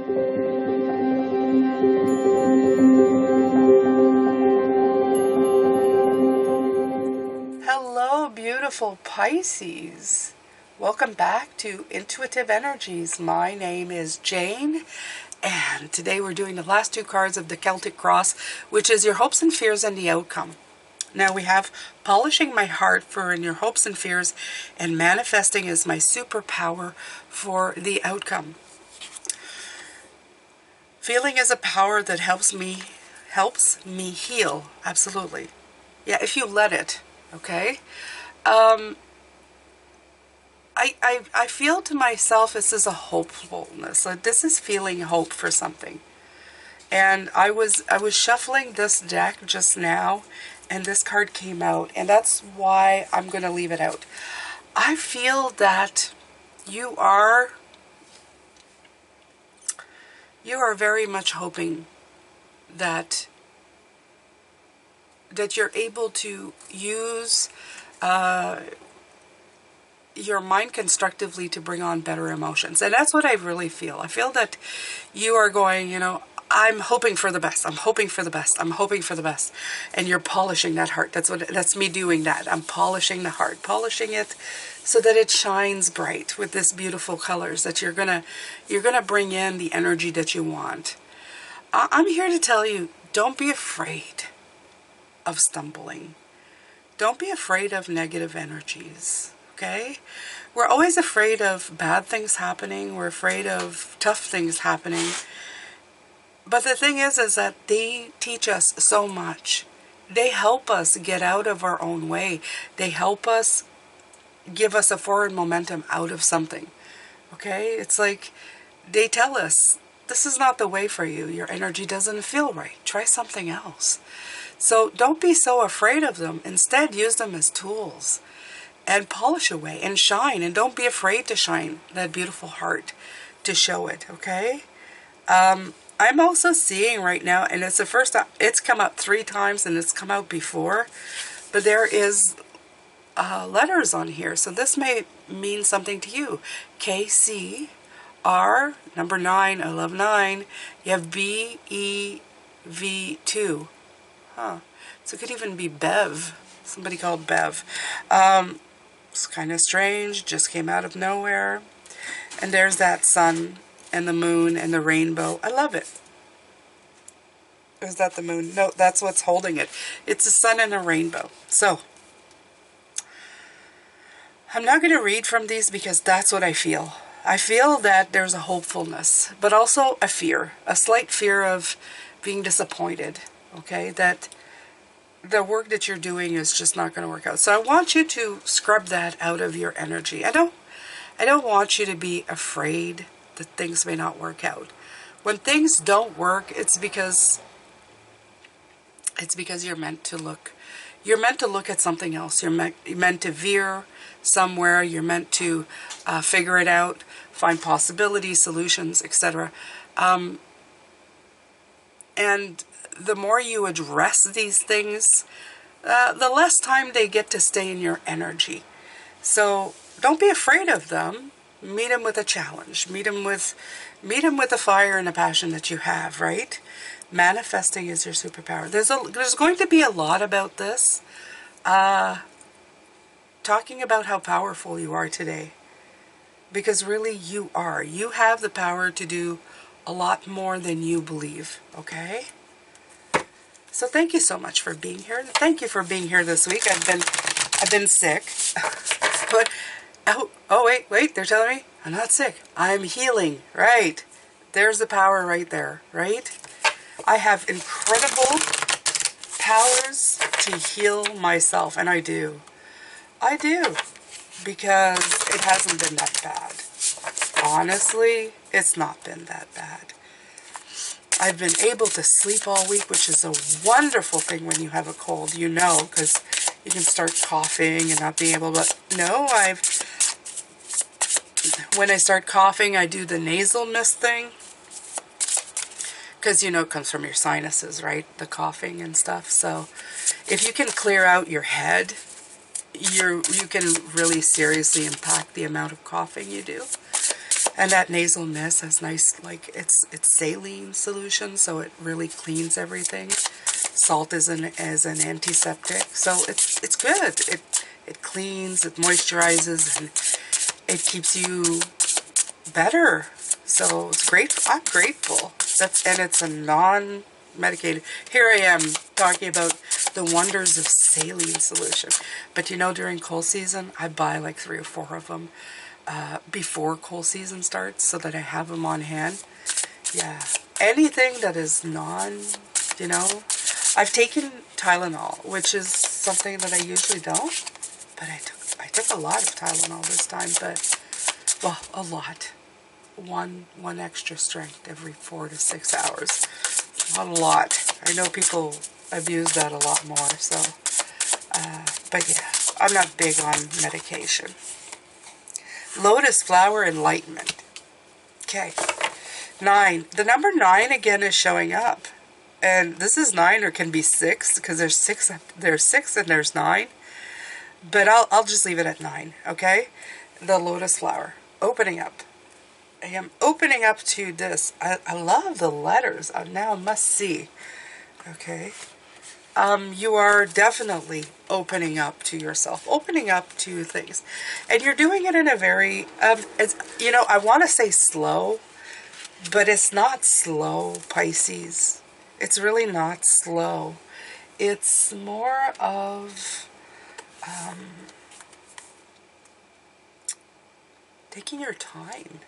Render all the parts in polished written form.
Hello, beautiful Pisces. Welcome back to Intuitive Energies. My name is Jane, and today we're doing the last two cards of the Celtic Cross, which is your hopes and fears and the outcome. Now we have polishing my heart for in your hopes and fears, and manifesting is my superpower for the outcome. Feeling is a power that helps me heal. Absolutely. Yeah, if you let it. Okay. I feel to myself this is a hopefulness. This is feeling hope for something. And I was shuffling this deck just now, and this card came out, and that's why I'm going to leave it out. I feel that you are very much hoping that you're able to use your mind constructively to bring on better emotions. And that's what I really feel. I feel that you are going, I'm hoping for the best. I'm hoping for the best. I'm hoping for the best. And you're polishing that heart. That's me doing that. I'm polishing the heart, polishing it so that it shines bright with this beautiful colors that you're gonna bring in the energy that you want. I'm here to tell you, don't be afraid of stumbling. Don't be afraid of negative energies, okay? We're always afraid of bad things happening. We're afraid of tough things happening. But the thing is that they teach us so much. They help us get out of our own way. They help us give us a forward momentum out of something, okay? It's like they tell us, this is not the way for you. Your energy doesn't feel right. Try something else. So don't be so afraid of them. Instead, use them as tools and polish away and shine. And don't be afraid to shine that beautiful heart, to show it, okay? I'm also seeing right now, and it's the first time, it's come up 3 times and it's come out before, but there is letters on here. So this may mean something to you. KC, R, number 9, I love 9. You have BEV2. Huh. So it could even be Bev. Somebody called Bev. It's kind of strange. Just came out of nowhere. And there's that sun and the moon and the rainbow. I love it. Is that the moon? No, that's what's holding it. It's a sun and a rainbow. So, I'm not going to read from these because that's what I feel. I feel that there's a hopefulness, but also a fear. A slight fear of being disappointed. Okay, that the work that you're doing is just not going to work out. So I want you to scrub that out of your energy. I don't want you to be afraid that things may not work out. When things don't work, it's because you're meant to look. You're meant to look at something else. You're meant to veer somewhere. You're meant to figure it out, find possibilities, solutions, etc. And the more you address these things, the less time they get to stay in your energy. So don't be afraid of them. Meet them with a challenge. Meet them with the fire and the passion that you have, right? Manifesting is your superpower. There's going to be a lot about this. Talking about how powerful you are today. Because really you are. You have the power to do a lot more than you believe, okay? So thank you so much for being here. Thank you for being here this week. I've been sick. But oh wait, they're telling me I'm not sick. I'm healing. Right. There's the power right there, right? I have incredible powers to heal myself, and I do. I do. Because it hasn't been that bad. Honestly, it's not been that bad. I've been able to sleep all week, which is a wonderful thing when you have a cold, because you can start coughing and not being able to, when I start coughing, I do the nasal mist thing, because, it comes from your sinuses, right, the coughing and stuff, so if you can clear out your head, you can really seriously impact the amount of coughing you do. And that nasal mist has nice, like, it's saline solution, so it really cleans everything. Salt is an antiseptic, so it's good. It cleans, it moisturizes, and it keeps you better. So it's great. I'm grateful. And it's a non-medicated. Here I am talking about the wonders of saline solution. But you know, during cold season, I buy like 3 or 4 of them before cold season starts, so that I have them on hand. Yeah, anything that is you know, I've taken Tylenol, which is something that I usually don't, but I took a lot of Tylenol this time, but, well, a lot. One extra strength every 4 to 6 hours. Not a lot. I know people abuse that a lot more, so, but yeah, I'm not big on medication. Lotus flower enlightenment. Okay. 9. The number 9 again is showing up. And this is 9, or can be 6, because there's 6 and there's 9. But I'll just leave it at 9, okay? The lotus flower. Opening up. I am opening up to this. I love the letters. Now must see. Okay. You are definitely opening up to yourself, opening up to things. And you're doing it in a very, you know, I want to say slow, but it's not slow, Pisces. It's really not slow. It's more of taking your time.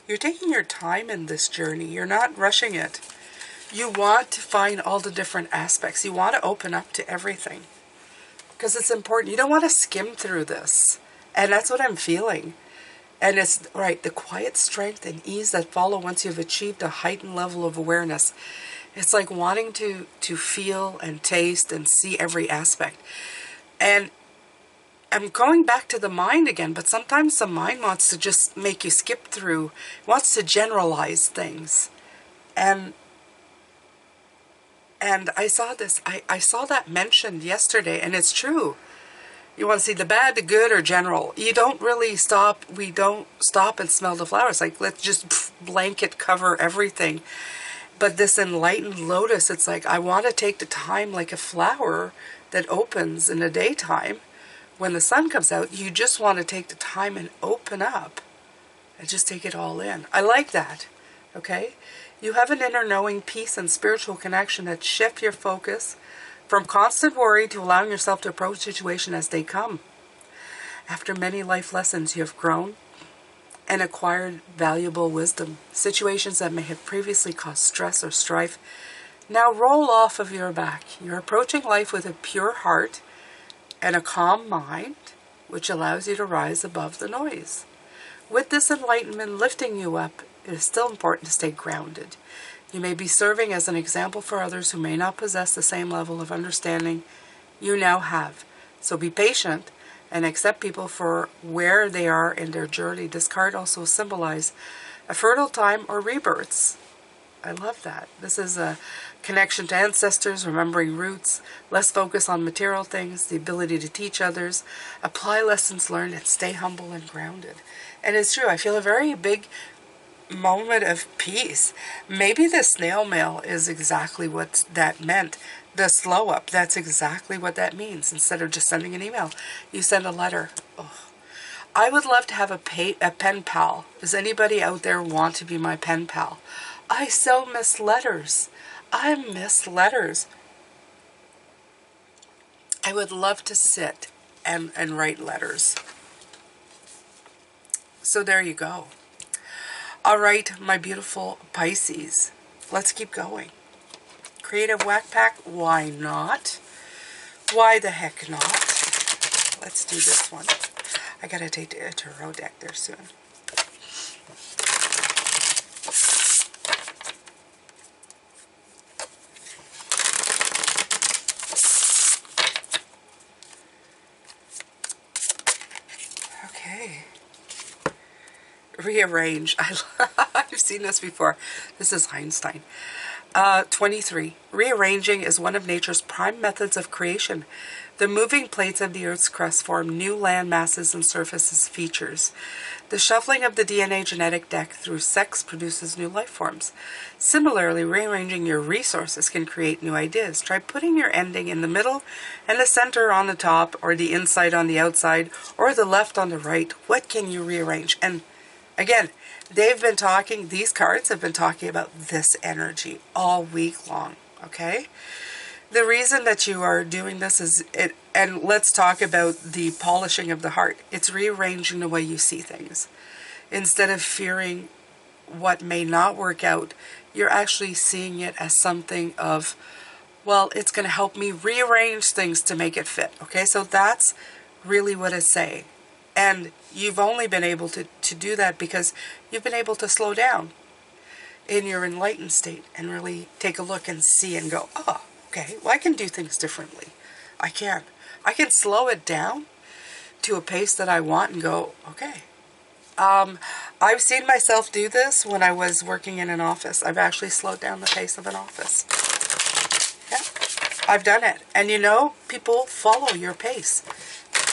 You're taking your time in this journey. You're not rushing it. You want to find all the different aspects. You want to open up to everything. Because it's important. You don't want to skim through this. And that's what I'm feeling. And it's, right, the quiet strength and ease that follow once you've achieved a heightened level of awareness. It's like wanting to feel and taste and see every aspect. And I'm going back to the mind again, but sometimes the mind wants to just make you skip through, wants to generalize things. And I saw this, I saw that mentioned yesterday, and it's true. You want to see the bad, the good, or general. You don't really stop, we don't stop and smell the flowers. Like, let's just blanket cover everything. But this enlightened lotus, it's like, I want to take the time like a flower that opens in the daytime. When the sun comes out, you just want to take the time and open up and just take it all in. I like that, okay? You have an inner knowing, peace, and spiritual connection that shift your focus from constant worry to allowing yourself to approach situations as they come. After many life lessons, you have grown and acquired valuable wisdom. Situations that may have previously caused stress or strife now roll off of your back. You're approaching life with a pure heart and a calm mind, which allows you to rise above the noise. With this enlightenment lifting you up, it is still important to stay grounded. You may be serving as an example for others who may not possess the same level of understanding you now have. So be patient and accept people for where they are in their journey. This card also symbolizes a fertile time or rebirths. I love that. This is a connection to ancestors, remembering roots, less focus on material things, the ability to teach others, apply lessons learned, and stay humble and grounded. And it's true, I feel a very big moment of peace. Maybe the snail mail is exactly what that meant. The slow up, that's exactly what that means. Instead of just sending an email, you send a letter. Oh. I would love to have a pen pal. Does anybody out there want to be my pen pal? I so miss letters. I miss letters. I would love to sit and write letters. So there you go. All right, my beautiful Pisces. Let's keep going. Creative Whack Pack, why not? Why the heck not? Let's do this one. I gotta take the tarot deck there soon. Okay. Rearrange. I've seen this before. This is Einstein. 23. Rearranging is one of nature's prime methods of creation. The moving plates of the Earth's crust form new land masses and surfaces features. The shuffling of the DNA genetic deck through sex produces new life forms. Similarly, rearranging your resources can create new ideas. Try putting your ending in the middle and the center on the top, or the inside on the outside, or the left on the right. What can you rearrange? And again, these cards have been talking about this energy all week long, okay? The reason that you are doing this is, and let's talk about the polishing of the heart. It's rearranging the way you see things. Instead of fearing what may not work out, you're actually seeing it as something of, well, it's going to help me rearrange things to make it fit. Okay, so that's really what it's saying. And you've only been able to do that because you've been able to slow down in your enlightened state and really take a look and see and go, oh, okay, well, I can do things differently. I can slow it down to a pace that I want and go, okay. I've seen myself do this when I was working in an office. I've actually slowed down the pace of an office. Yeah, I've done it. And you know, people follow your pace.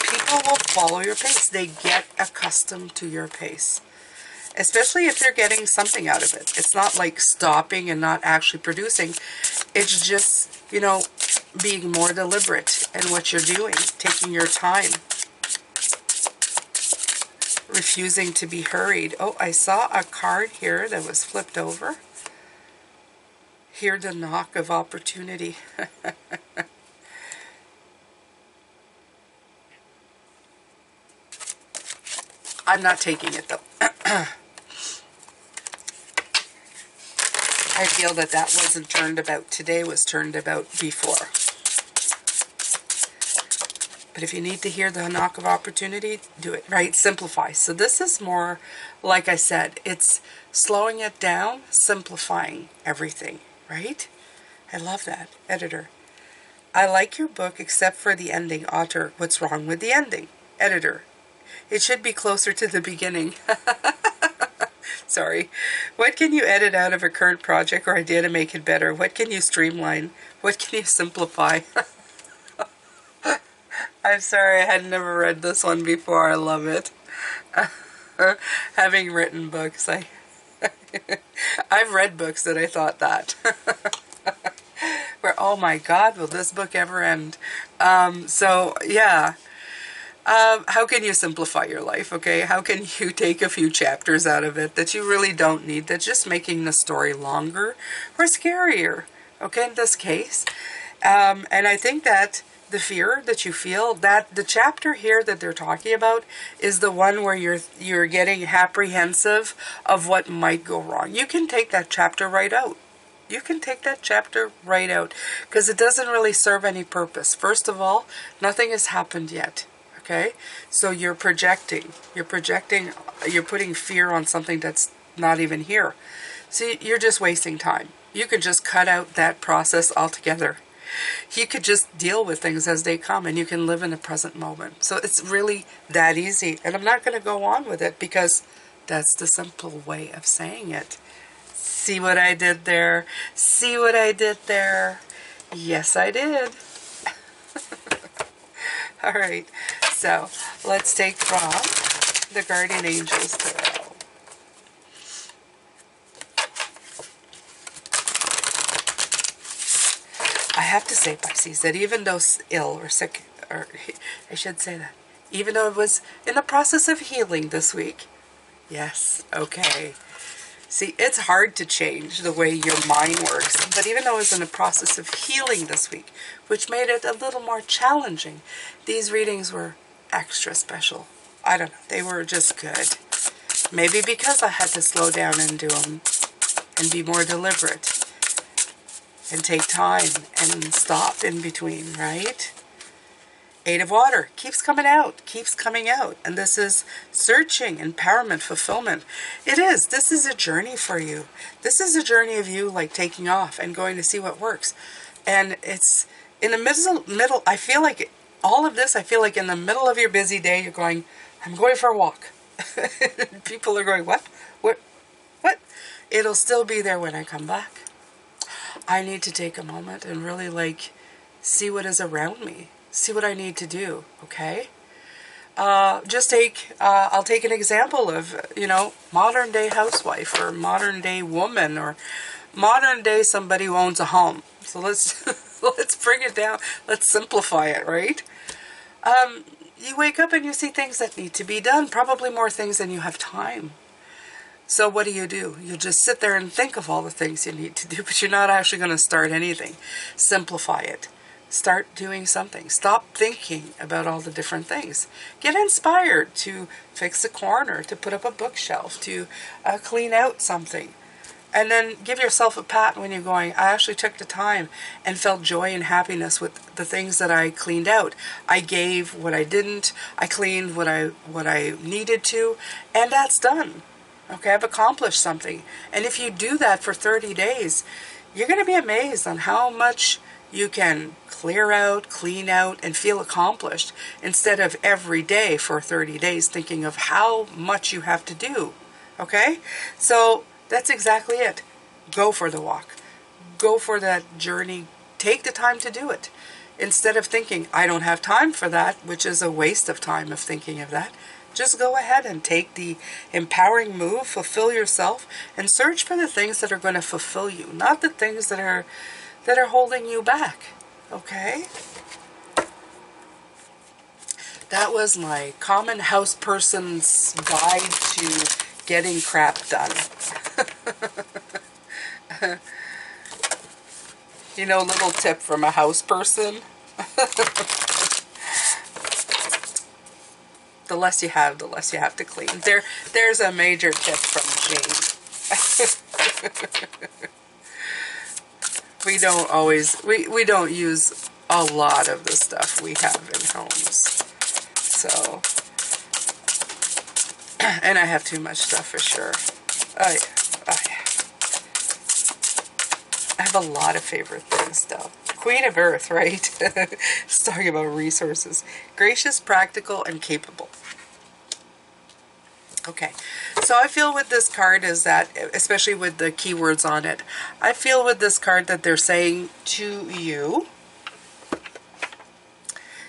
People will follow your pace. They get accustomed to your pace. Especially if they're getting something out of it. It's not like stopping and not actually producing. It's just, you know, being more deliberate in what you're doing. Taking your time. Refusing to be hurried. Oh, I saw a card here that was flipped over. Hear the knock of opportunity. I'm not taking it though. I feel that wasn't turned about today, was turned about before. But if you need to hear the knock of opportunity, do it, right? Simplify. So this is more, like I said, it's slowing it down, simplifying everything, right? I love that. Editor. I like your book except for the ending. Author, what's wrong with the ending? Editor. It should be closer to the beginning. Sorry. What can you edit out of a current project or idea to make it better? What can you streamline? What can you simplify? I'm sorry, I had never read this one before. I love it. Having written books, I've read books that I thought that. Where, oh my God, will this book ever end? So, yeah. How can you simplify your life, okay? How can you take a few chapters out of it that you really don't need, that's just making the story longer or scarier, okay, in this case? And I think that the fear that you feel, that the chapter here that they're talking about is the one where you're getting apprehensive of what might go wrong. You can take that chapter right out. You can take that chapter right out because it doesn't really serve any purpose. First of all, nothing has happened yet. Okay, so you're projecting, you're putting fear on something that's not even here. So you're just wasting time. You could just cut out that process altogether. You could just deal with things as they come and you can live in the present moment. So it's really that easy. And I'm not going to go on with it because that's the simple way of saying it. See what I did there? See what I did there? Yes, I did. All right. So, let's take from the Guardian Angels Tarot. I have to say, Pisces, that even though ill or sick, or I should say that, even though it was in the process of healing this week, yes, okay. See, it's hard to change the way your mind works, but even though I was in the process of healing this week, which made it a little more challenging, these readings were extra special. I don't know, they were just good. Maybe because I had to slow down and do them and be more deliberate and take time and stop in between, right? Eight of Water keeps coming out, and this is searching, empowerment, fulfillment. It is. This is a journey for you. This is a journey of you like taking off and going to see what works. And it's in the middle, I feel like all of this, I feel like in the middle of your busy day, you're going, I'm going for a walk. People are going, what? It'll still be there when I come back. I need to take a moment and really like see what is around me. See what I need to do, okay? just I'll take an example of, modern day housewife or modern day woman or modern day somebody who owns a home. So let's, let's bring it down. Let's simplify it, right? You wake up and you see things that need to be done, probably more things than you have time. So what do? You just sit there and think of all the things you need to do, but you're not actually going to start anything. Simplify it. Start doing something. Stop thinking about all the different things. Get inspired to fix a corner, to put up a bookshelf, to clean out something. And then give yourself a pat when you're going, I actually took the time and felt joy and happiness with the things that I cleaned out. I gave what I didn't. I cleaned what I needed to. And that's done. Okay, I've accomplished something. And if you do that for 30 days, you're going to be amazed on how much you can clear out, clean out, and feel accomplished instead of every day for 30 days thinking of how much you have to do. Okay? So that's exactly it. Go for the walk. Go for that journey. Take the time to do it. Instead of thinking, I don't have time for that, which is a waste of time of thinking of that. Just go ahead and take the empowering move, fulfill yourself, and search for the things that are going to fulfill you, not the things that are holding you back. Okay? That was my common house person's guide to getting crap done. Little tip from a house person. The less you have, the less you have to clean. There's a major tip from Jane. We don't use a lot of the stuff we have in homes. So, and I have too much stuff for sure. I have a lot of favorite things though. Queen of Earth, right? Just talking about resources. Gracious, practical, and capable. Okay, so I feel with this card is that, especially with the keywords on it, I feel with this card that they're saying to you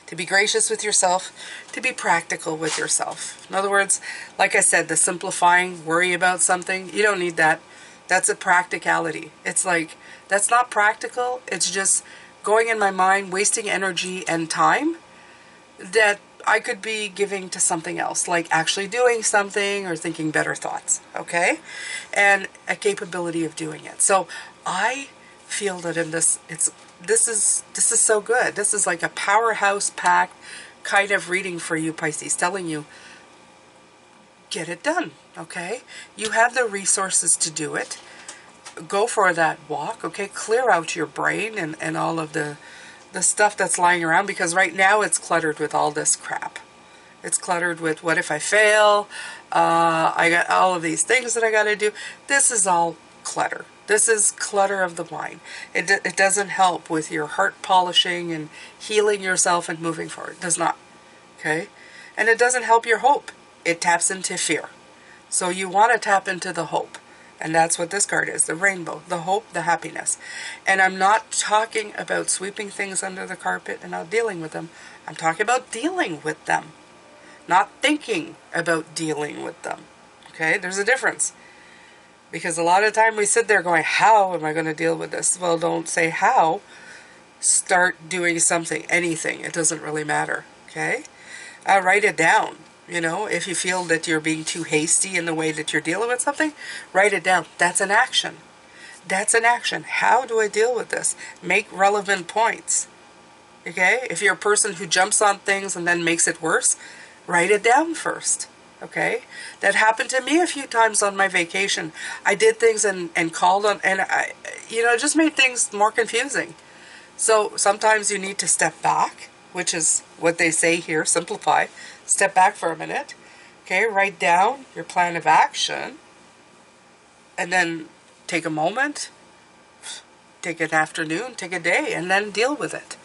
to be gracious with yourself, to be practical with yourself. In other words, like I said, the simplifying, worry about something, you don't need that. That's a practicality. It's like, that's not practical. It's just going in my mind, wasting energy and time that I could be giving to something else, like actually doing something or thinking better thoughts, okay? And a capability of doing it. So I feel that in this, this is so good. This is like a powerhouse packed kind of reading for you, Pisces, telling you, get it done, okay? You have the resources to do it. Go for that walk, okay? Clear out your brain and all of the stuff that's lying around, because right now it's cluttered with all this crap. It's cluttered with, what if I fail? I got all of these things that I got to do. This is all clutter. This is clutter of the mind. It doesn't help with your heart polishing and healing yourself and moving forward. It does not. Okay? And it doesn't help your hope. It taps into fear. So you want to tap into the hope. And that's what this card is, the rainbow, the hope, the happiness. And I'm not talking about sweeping things under the carpet and not dealing with them. I'm talking about dealing with them, not thinking about dealing with them. Okay, there's a difference. Because a lot of time we sit there going, how am I going to deal with this? Well, don't say how. Start doing something, anything. It doesn't really matter. Okay, write it down. You know, if you feel that you're being too hasty in the way that you're dealing with something, write it down. That's an action. That's an action. How do I deal with this? Make relevant points. Okay? If you're a person who jumps on things and then makes it worse, write it down first. Okay? That happened to me a few times on my vacation. I did things and called on, and I, it just made things more confusing. So sometimes you need to step back, which is what they say here, simplify. Step back for a minute, okay, write down your plan of action, and then take a moment, take an afternoon, take a day, and then deal with it.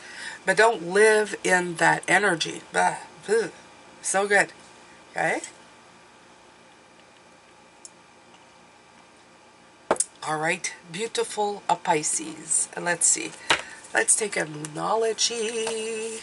But don't live in that energy. So good, okay? All right, beautiful Pisces. Let's see. Let's take a Moonology.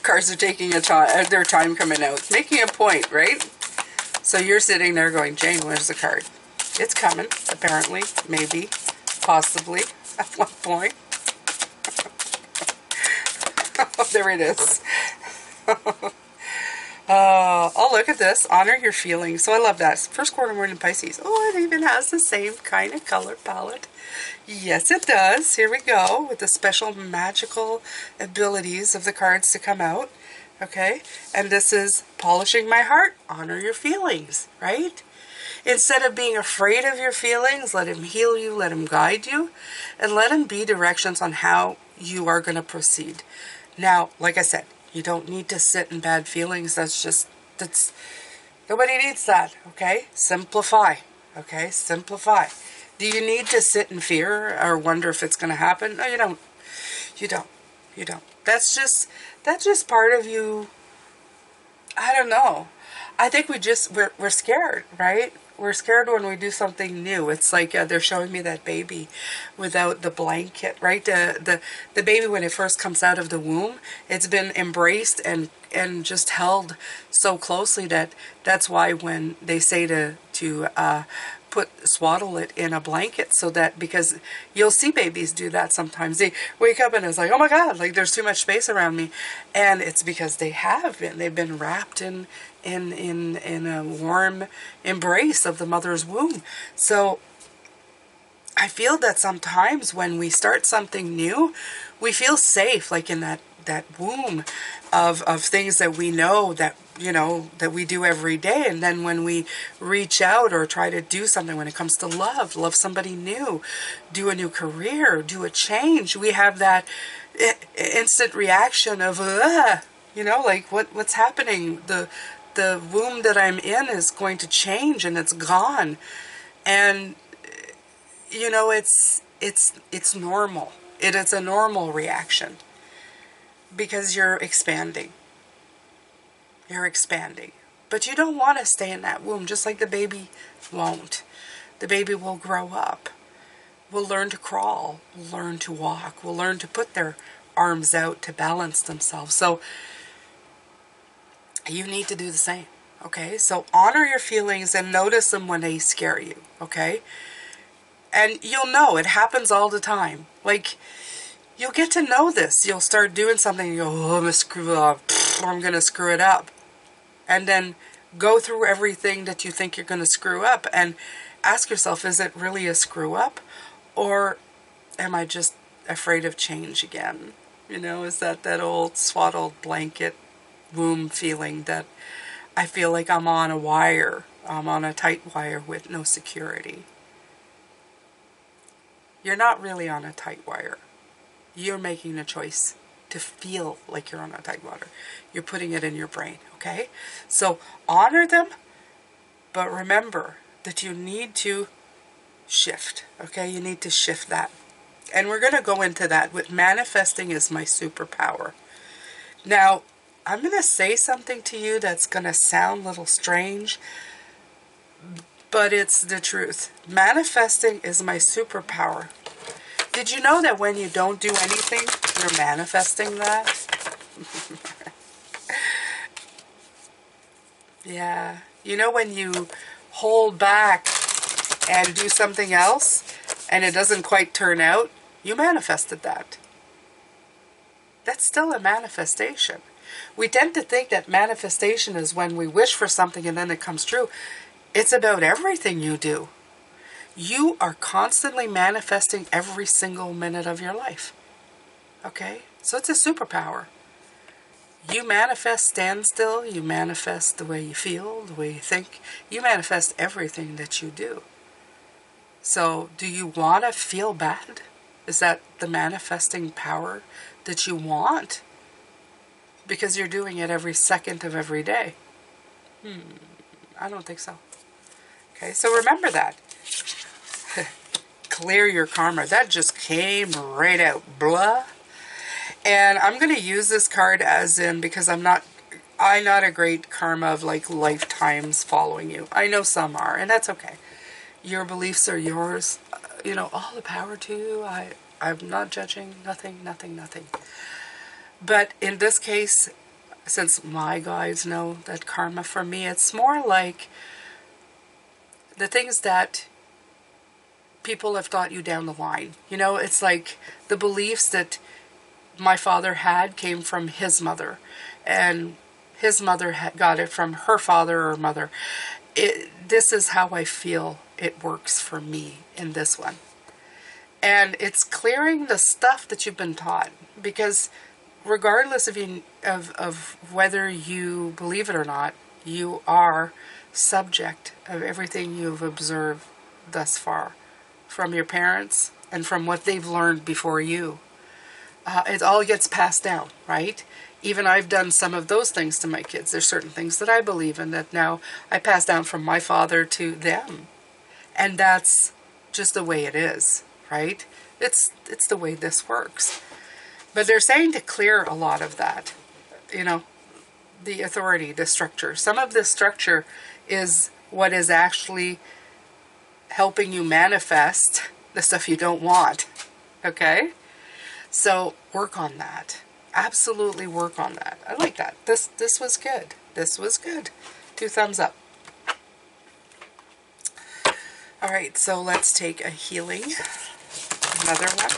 Cards are taking their time coming out. Making a point, right? So you're sitting there going, Jane, where's the card? It's coming, apparently, maybe, possibly, at one point. Oh, there it is. Oh, look at this. Honor your feelings. So I love that. First quarter moon in Pisces. Oh, it even has the same kind of color palette. Yes, it does. Here we go with the special magical abilities of the cards to come out. Okay? And this is polishing my heart. Honor your feelings, right? Instead of being afraid of your feelings, let him heal you, let him guide you, and let him be directions on how you are going to proceed. Now, like I said, you don't need to sit in bad feelings. That's nobody needs that, okay? Simplify, okay? Simplify. Do you need to sit in fear or wonder if it's going to happen? No, you don't. You don't. You don't. That's just part of you. I don't know. I think we're scared, right? We're scared when we do something new. It's like they're showing me that baby without the blanket, right? The baby, when it first comes out of the womb, it's been embraced and just held so closely that's why when they say to swaddle it in a blanket, so that, because you'll see babies do that sometimes. They wake up and it's like, oh my God, like there's too much space around me. And it's because they've been wrapped in a warm embrace of the mother's womb. So I feel that sometimes when we start something new, we feel safe, like in that womb of things that we know that, that we do every day. And then when we reach out or try to do something, when it comes to love somebody new, do a new career, do a change, we have that instant reaction of, like what's happening? The womb that I'm in is going to change and it's gone. And it's normal. It is a normal reaction because you're expanding. You're expanding. But you don't want to stay in that womb, just like the baby won't. The baby will grow up. Will learn to crawl. Will learn to walk. Will learn to put their arms out to balance themselves. So you need to do the same. Okay? So honor your feelings and notice them when they scare you. Okay? And you'll know it happens all the time. Like, you'll get to know this. You'll start doing something and you go, oh, I'm going to screw up. I'm going to screw it up. And then go through everything that you think you're going to screw up and ask yourself, is it really a screw up? Or am I just afraid of change again? Is that old swaddled blanket womb feeling that I feel like I'm on a wire. I'm on a tight wire with no security. You're not really on a tight wire. You're making a choice to feel like you're on a tight wire. You're putting it in your brain, okay? So honor them, but remember that you need to shift, okay? You need to shift that. And we're going to go into that with manifesting is my superpower. Now, I'm going to say something to you that's going to sound a little strange, but it's the truth. Manifesting is my superpower. Did you know that when you don't do anything, you're manifesting that? Yeah. When you hold back and do something else and it doesn't quite turn out, you manifested that. That's still a manifestation. We tend to think that manifestation is when we wish for something and then it comes true. It's about everything you do. You are constantly manifesting every single minute of your life. Okay? So it's a superpower. You manifest standstill. You manifest the way you feel, the way you think. You manifest everything that you do. So do you want to feel bad? Is that the manifesting power that you want? Because you're doing it every second of every day. I don't think so. Okay, so remember that. Clear your karma. That just came right out. Blah. And I'm going to use this card as in, because I'm not a great karma of like lifetimes following you. I know some are, and that's okay. Your beliefs are yours. All the power to you. I'm not judging. Nothing. But in this case, since my guides know that karma for me, it's more like the things that people have taught you down the line. You know, it's like the beliefs that my father had came from his mother, and his mother got it from her father or mother. This is how I feel it works for me in this one. And it's clearing the stuff that you've been taught, because regardless of whether you believe it or not, you are subject of everything you've observed thus far from your parents and from what they've learned before you. It all gets passed down, right? Even I've done some of those things to my kids. There's certain things that I believe in that now I pass down from my father to them. And that's just the way it is, right? It's the way this works. But they're saying to clear a lot of that, you know, the authority, the structure. Some of the structure is what is actually helping you manifest the stuff you don't want, okay? So work on that. Absolutely work on that. I like that. This was good. This was good. 2 thumbs up. All right, so let's take a healing. Another one.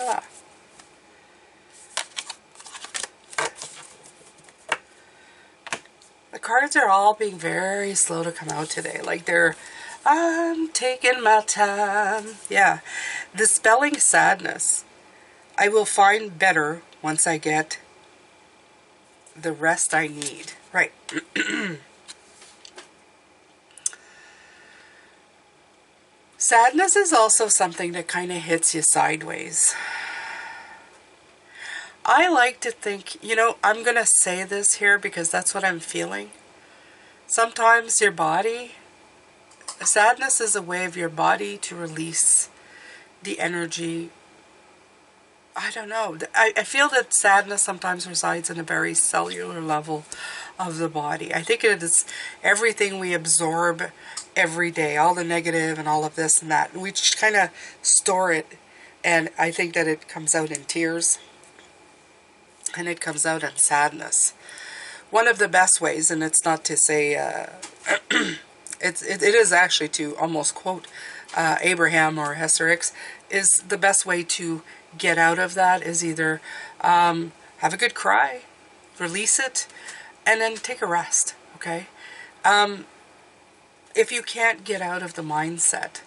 Ah. The cards are all being very slow to come out today. Like I'm taking my time. Yeah. Dispelling sadness. I will find better once I get the rest I need. Right. Sadness is also something that kind of hits you sideways. I like to think, you know, I'm going to say this here because that's what I'm feeling. Sometimes your body, sadness is a way of your body to release the energy. I don't know. I feel that sadness sometimes resides in a very cellular level of the body. I think it is everything we absorb every day, all the negative and all of this and that. We just kind of store it, and I think that it comes out in tears, and it comes out in sadness. One of the best ways, and it's not to say, it is actually to almost quote Abraham or Hester Hicks, is the best way to get out of that is either have a good cry, release it, and then take a rest, okay? If you can't get out of the mindset,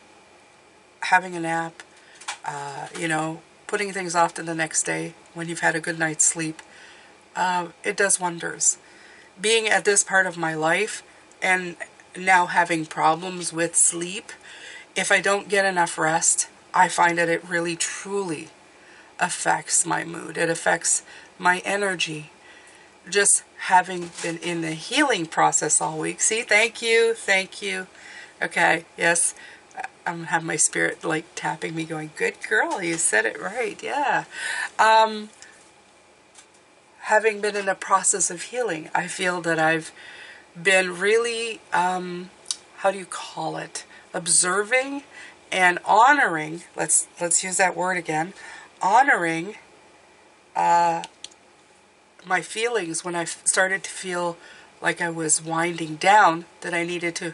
having a nap, you know, putting things off to the next day when you've had a good night's sleep, it does wonders. Being at this part of my life and now having problems with sleep, if I don't get enough rest, I find that it really truly affects my mood. It affects my energy. Just having been in the healing process all week. See, thank you. Okay, yes, I'm having my spirit like tapping me going, good girl, you said it right, yeah. Having been in a process of healing, I feel that I've been really, how do you call it, observing and honoring, let's use that word again, honoring my feelings when I started to feel like I was winding down, that I needed to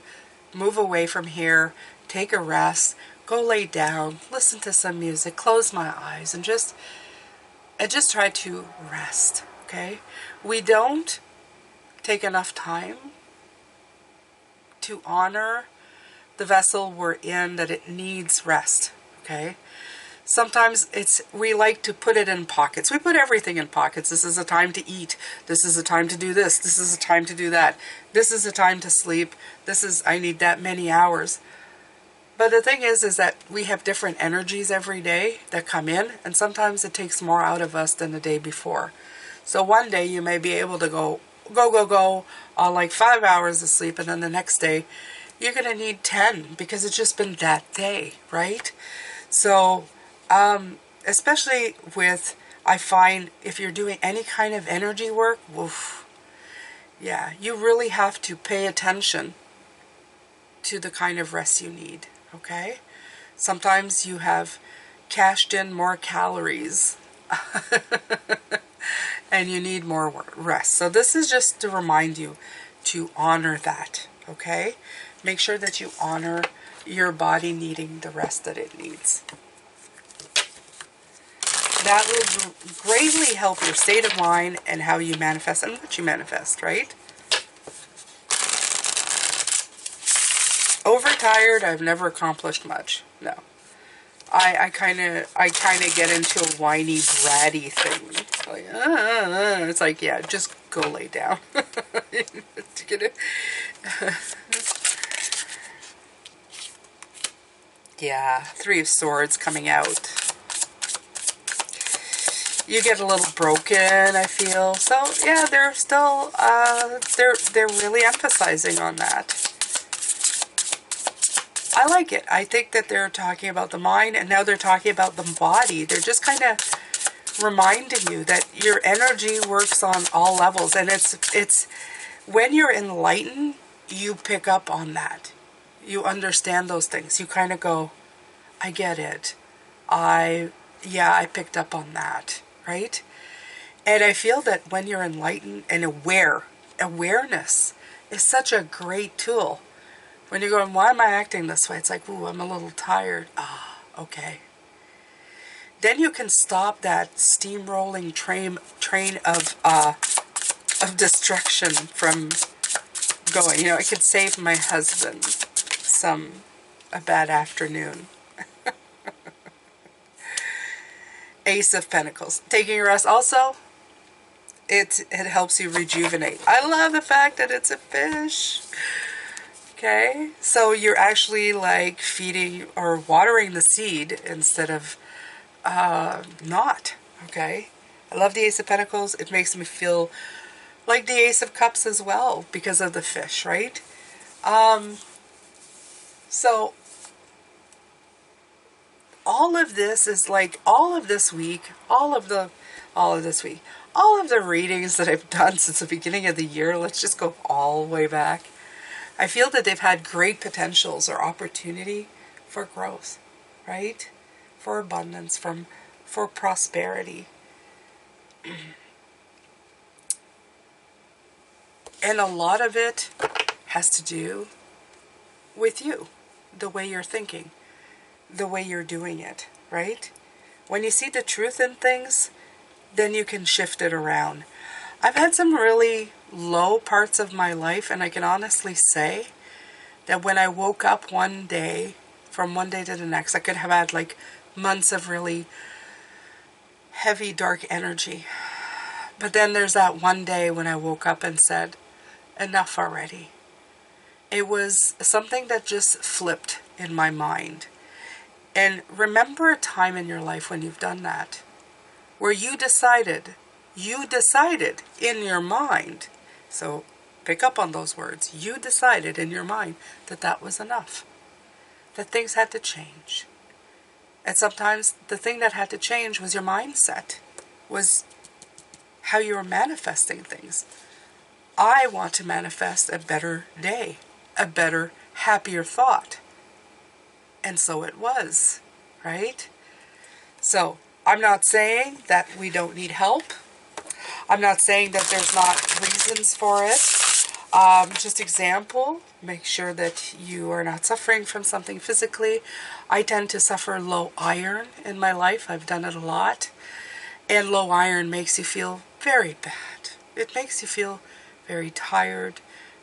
move away from here, take a rest, go lay down, listen to some music, close my eyes, and just try to rest, okay? We don't take enough time to honor the vessel we're in, that it needs rest, okay? Sometimes we like to put it in pockets. We put everything in pockets. This is a time to eat. This is a time to do this. This is a time to do that. This is a time to sleep. I need that many hours. But the thing is that we have different energies every day that come in, and sometimes it takes more out of us than the day before. So one day you may be able to go on like 5 hours of sleep, and then the next day you're going to need 10 because it's just been that day, right? So, especially I find if you're doing any kind of energy work, woof, yeah, you really have to pay attention to the kind of rest you need, okay? Sometimes you have cashed in more calories and you need more rest. So this is just to remind you to honor that, okay? Make sure that you honor your body needing the rest that it needs. That will greatly help your state of mind and how you manifest and what you manifest, right? Overtired, I've never accomplished much. No. I kind of get into a whiny, bratty thing. Like, it's like, yeah, just go lay down. Yeah, Three of Swords coming out. You get a little broken, I feel. So yeah, they're still they're really emphasizing on that. I like it. I think that they're talking about the mind, and now they're talking about the body. They're just kind of reminding you that your energy works on all levels, and it's when you're enlightened, you pick up on that. You understand those things. You kind of go, I get it. I picked up on that, right? And I feel that when you're enlightened and awareness is such a great tool. When you're going, why am I acting this way? It's like, ooh, I'm a little tired. Ah, okay. Then you can stop that steamrolling train of destruction from going. You know, it could save my husband a bad afternoon. Ace of Pentacles. Taking a rest also, it helps you rejuvenate. I love the fact that it's a fish. Okay, so you're actually like feeding or watering the seed instead of not. Okay, I love the Ace of Pentacles. It makes me feel like the Ace of Cups as well because of the fish, right? So all of this is like all of this week, all of the readings that I've done since the beginning of the year. Let's just go all the way back. I feel that they've had great potentials or opportunity for growth, right? For abundance, for prosperity. And a lot of it has to do with you, the way you're thinking, the way you're doing it, right? When you see the truth in things, then you can shift it around. I've had some really low parts of my life, and I can honestly say that when I woke up one day, from one day to the next, I could have had like months of really heavy, dark energy. But then there's that one day when I woke up and said, enough already. It was something that just flipped in my mind. And remember a time in your life when you've done that, where you decided in your mind, so pick up on those words, you decided in your mind that that was enough, that things had to change. And sometimes the thing that had to change was your mindset, was how you were manifesting things. I want to manifest a better day, a better, happier thought. And so it was, right? So I'm not saying that we don't need help. I'm not saying that there's not reasons for it. Just example, make sure that you are not suffering from something physically. I tend to suffer low iron in my life. I've done it a lot. And low iron makes you feel very bad. It makes you feel very tired,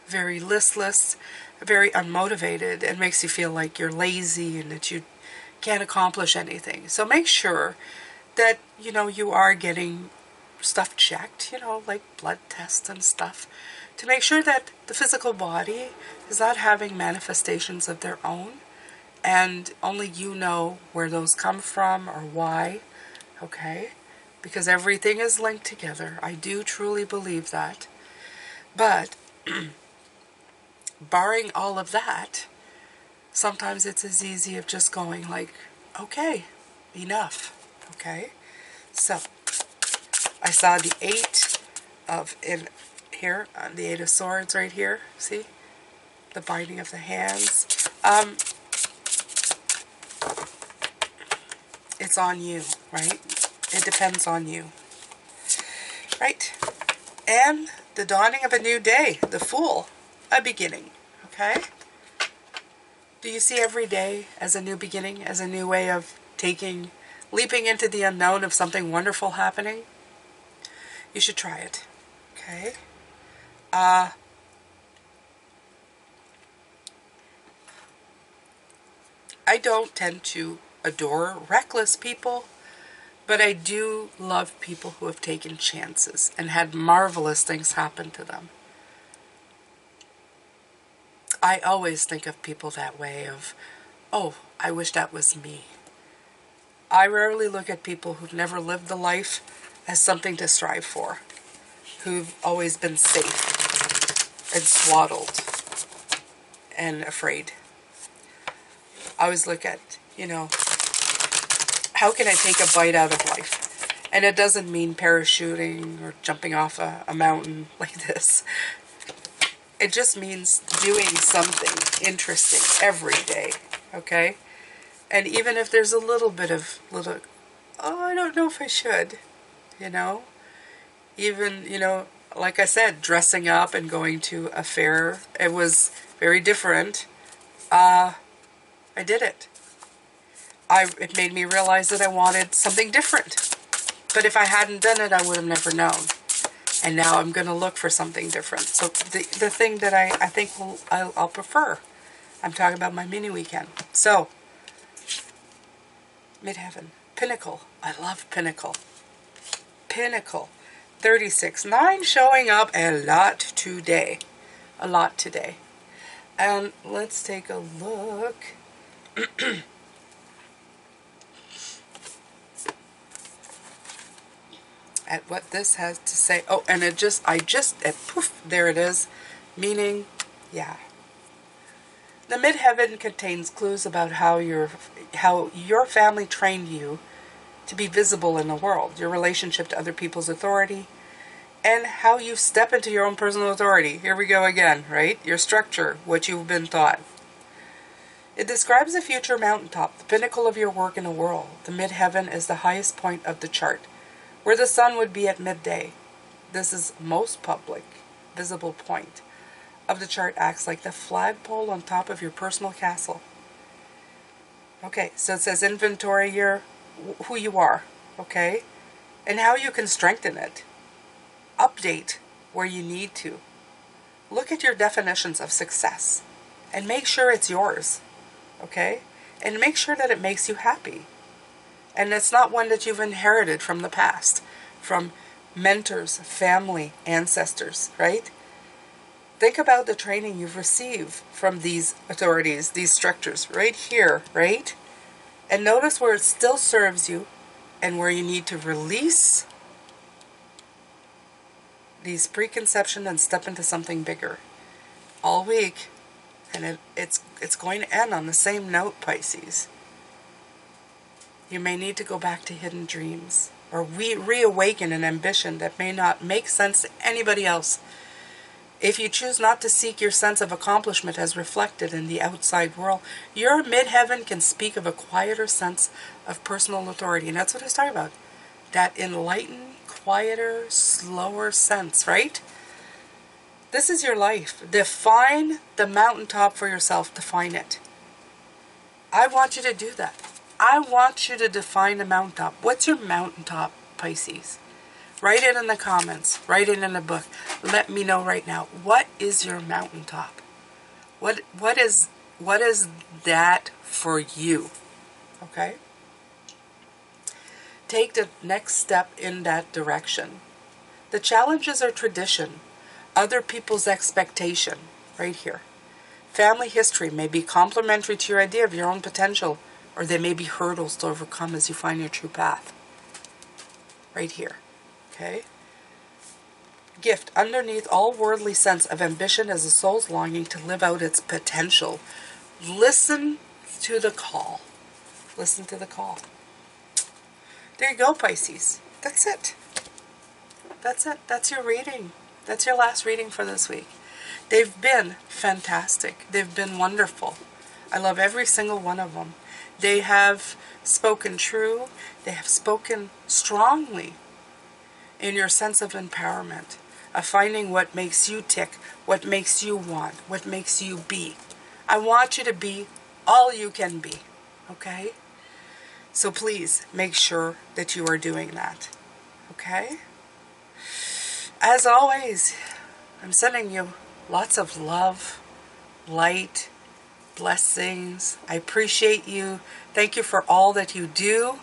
very listless, very unmotivated, and makes you feel like you're lazy and that you can't accomplish anything. So make sure that, you are getting stuff checked, like blood tests and stuff, to make sure that the physical body is not having manifestations of their own, and only you know where those come from or why, okay? Because everything is linked together. I do truly believe that. But barring all of that, sometimes it's as easy of just going like, okay, enough, okay? So, I saw the 8 of, in here, the 8 of Swords right here, see? The binding of the hands. It's on you, right? It depends on you, right? And the dawning of a new day, the Fool, a beginning, okay? Do you see every day as a new beginning, as a new way of leaping into the unknown of something wonderful happening? You should try it, okay? I don't tend to adore reckless people, but I do love people who have taken chances and had marvelous things happen to them. I always think of people that way of, oh, I wish that was me. I rarely look at people who've never lived the life as something to strive for, who've always been safe and swaddled and afraid. I always look at, how can I take a bite out of life? And it doesn't mean parachuting or jumping off a mountain like this. It just means doing something interesting every day, okay? And even if there's a little bit of, oh, I don't know if I should, Even, like I said, dressing up and going to a fair, it was very different. I did it. It made me realize that I wanted something different. But if I hadn't done it, I would have never known. And now I'm going to look for something different. So the thing that I think I'll prefer, I'm talking about my mini weekend. So, Midheaven, Pinnacle. I love Pinnacle. Pinnacle. 36. 9 showing up a lot today. A lot today. And let's take a look. At what this has to say. Oh, and poof, there it is. Meaning, yeah. The midheaven contains clues about how your family trained you to be visible in the world, your relationship to other people's authority, and how you step into your own personal authority. Here we go again, right? Your structure, what you've been taught. It describes the future mountaintop, the pinnacle of your work in the world. The midheaven is the highest point of the chart, where the sun would be at midday. This is most public, visible point of the chart, acts like the flagpole on top of your personal castle. Okay, so it says inventory who you are, okay, and how you can strengthen it. Update where you need to. Look at your definitions of success and make sure it's yours, okay, and make sure that it makes you happy. And it's not one that you've inherited from the past, from mentors, family, ancestors, right? Think about the training you've received from these authorities, these structures, right here, right? And notice where it still serves you and where you need to release these preconceptions and step into something bigger. All week, and it's going to end on the same note, Pisces. You may need to go back to hidden dreams or reawaken an ambition that may not make sense to anybody else. If you choose not to seek your sense of accomplishment as reflected in the outside world, your midheaven can speak of a quieter sense of personal authority. And that's what I was talking about. That enlightened, quieter, slower sense, right? This is your life. Define the mountaintop for yourself. Define it. I want you to do that. I want you to define the mountaintop. What's your mountaintop, Pisces? Write it in the comments. Write it in the book. Let me know right now. What is your mountaintop? What is that for you? Okay? Take the next step in that direction. The challenges are tradition, other people's expectation, right here. Family history may be complementary to your idea of your own potential, or they may be hurdles to overcome as you find your true path. Right here. Okay? Gift. Underneath all worldly sense of ambition is a soul's longing to live out its potential. Listen to the call. Listen to the call. There you go, Pisces. That's it. That's it. That's your reading. That's your last reading for this week. They've been fantastic. They've been wonderful. I love every single one of them. They have spoken true. They have spoken strongly in your sense of empowerment, of finding what makes you tick, what makes you want, what makes you be. I want you to be all you can be. Okay? So please make sure that you are doing that. Okay? As always, I'm sending you lots of love, light, blessings. I appreciate you. Thank you for all that you do.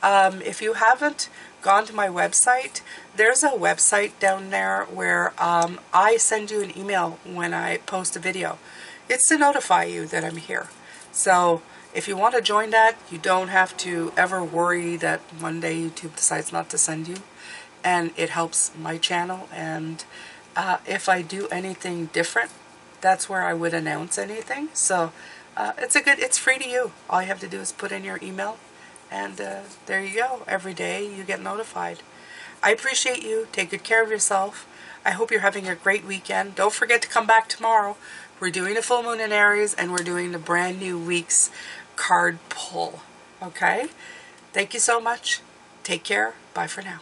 If you haven't gone to my website, there's a website down there where I send you an email when I post a video. It's to notify you that I'm here. So if you want to join that, you don't have to ever worry that one day YouTube decides not to send you. And it helps my channel. And if I do anything different, that's where I would announce anything. So it's free to you. All you have to do is put in your email, and there you go. Every day you get notified. I appreciate you. Take good care of yourself. I hope you're having a great weekend. Don't forget to come back tomorrow. We're doing a full moon in Aries, and we're doing the brand new week's card pull. Okay? Thank you so much. Take care. Bye for now.